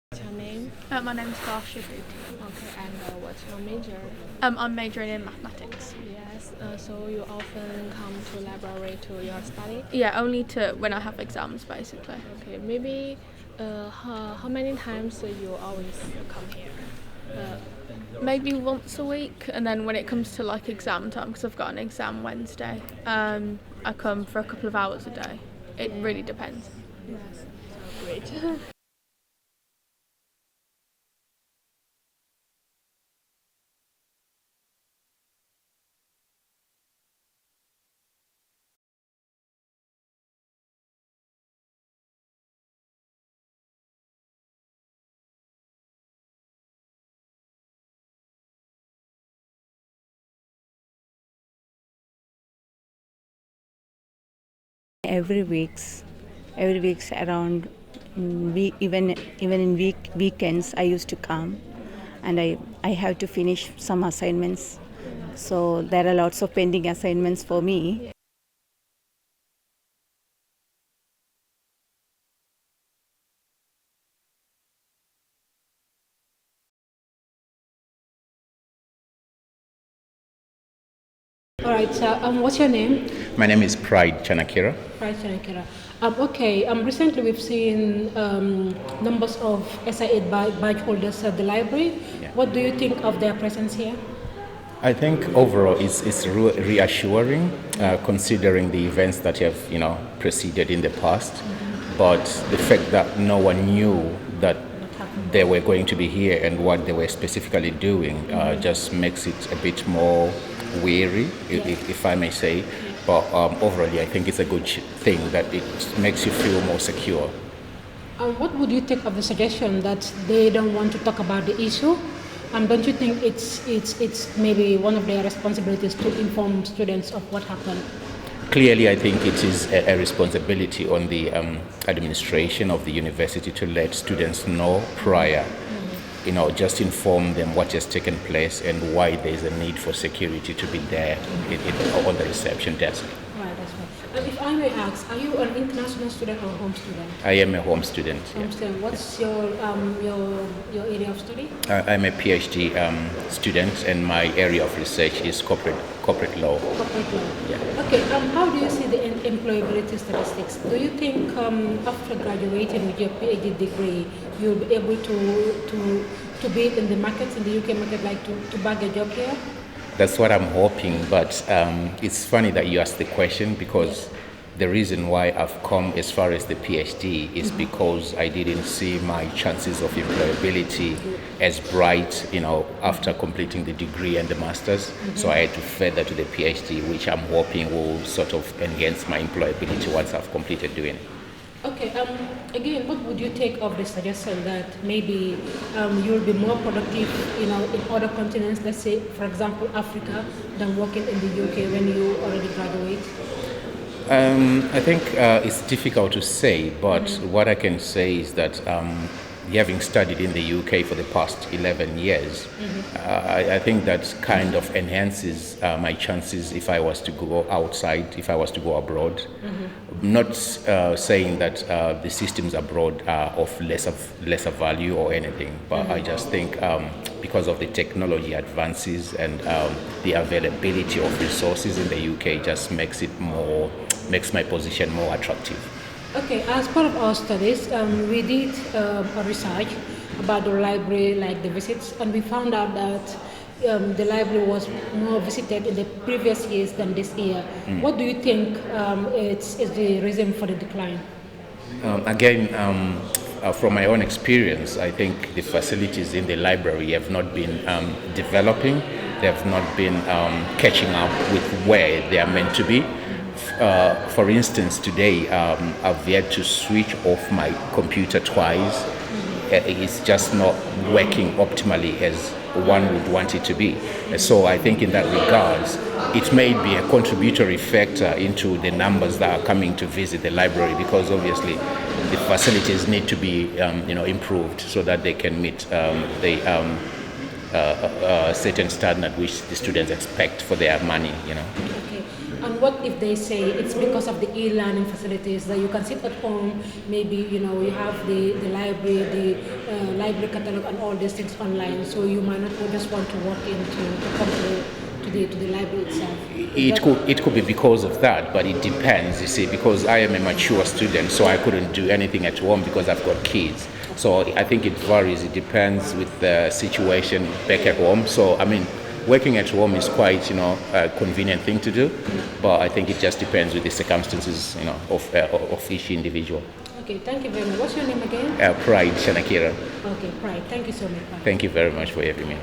What's your name? My name's Varsha Booty. Okay, and what's your major? I'm majoring in mathematics. Yes, so you often come to library to your study? Yeah, only to when I have exams, basically. Okay, maybe how many times you always come here? Maybe once a week, and then when it comes to like exam time, because I've got an exam Wednesday, I come for a couple of hours a day. It really depends. Yes, so great. every weeks around week, even in weekends I used to come, and I have to finish some assignments, so there are lots of pending assignments for me. All right, so what's your name? My name is Pride Chanakira. Right, Shankara. Okay, recently we've seen numbers of SI8 badge holders at the library. Yeah. What do you think of their presence here? I think overall it's reassuring, considering the events that have preceded in the past. But the fact that no one knew that they were going to be here and what they were specifically doing just makes it a bit more weary, if I may say. But overall, I think it's a good thing that it makes you feel more secure. What would you take of the suggestion that they don't want to talk about the issue? Don't you think it's maybe one of their responsibilities to inform students of what happened? Clearly, I think it is a responsibility on the administration of the university to let students know prior, just inform them what has taken place and why there is a need for security to be there on the reception desk. Right, that's right. If I may ask, are you an international student or home student? I am a home student. Home student. What's your area of study? I'm a PhD student, and my area of research is corporate law. Corporate law. Yeah. Okay. How do you see the employability statistics? Do you think after graduating with your PhD degree, you'll be able to be in the markets, in the UK market, like to bag a job here? That's what I'm hoping, but it's funny that you asked the question, because the reason why I've come as far as the PhD is because I didn't see my chances of employability as bright, after completing the degree and the master's. So I had to further to the PhD, which I'm hoping will sort of enhance my employability once I've completed doing it. Okay. Again, what would you take of the suggestion that maybe you'll be more productive, in other continents, let's say, for example, Africa, than working in the UK when you already graduate? I think it's difficult to say, but what I can say is that having studied in the UK for the past 11 years, I think that kind of enhances my chances if I was to go outside, if I was to go abroad. Not saying that the systems abroad are of lesser value or anything, but I just think because of the technology advances and the availability of resources in the UK just makes my position more attractive. Okay, as part of our studies, we did a research about the library, like the visits, and we found out that the library was more visited in the previous years than this year. What do you think is the reason for the decline? From my own experience, I think the facilities in the library have not been developing. They have not been catching up with where they are meant to be. For instance, today I've yet to switch off my computer twice. It's just not working optimally as one would want it to be. So I think in that regards, it may be a contributory factor into the numbers that are coming to visit the library, because obviously the facilities need to be improved so that they can meet the certain standard which the students expect for their money. Okay. And what if they say it's because of the e-learning facilities that you can sit at home, maybe you have the library, the library catalog and all these things online, so you might not just want to walk in to come to the library itself? It could be because of that, but it depends, you see, because I am a mature student, so I couldn't do anything at home because I've got kids. So I think it varies. It depends with the situation back at home. So I mean, working at home is quite a convenient thing to do, but I think it just depends with the circumstances of each individual. Okay, thank you very much. What's your name again? Pride Shanakira. Okay, Pride. Thank you so much, Pride. Thank you very much for having me.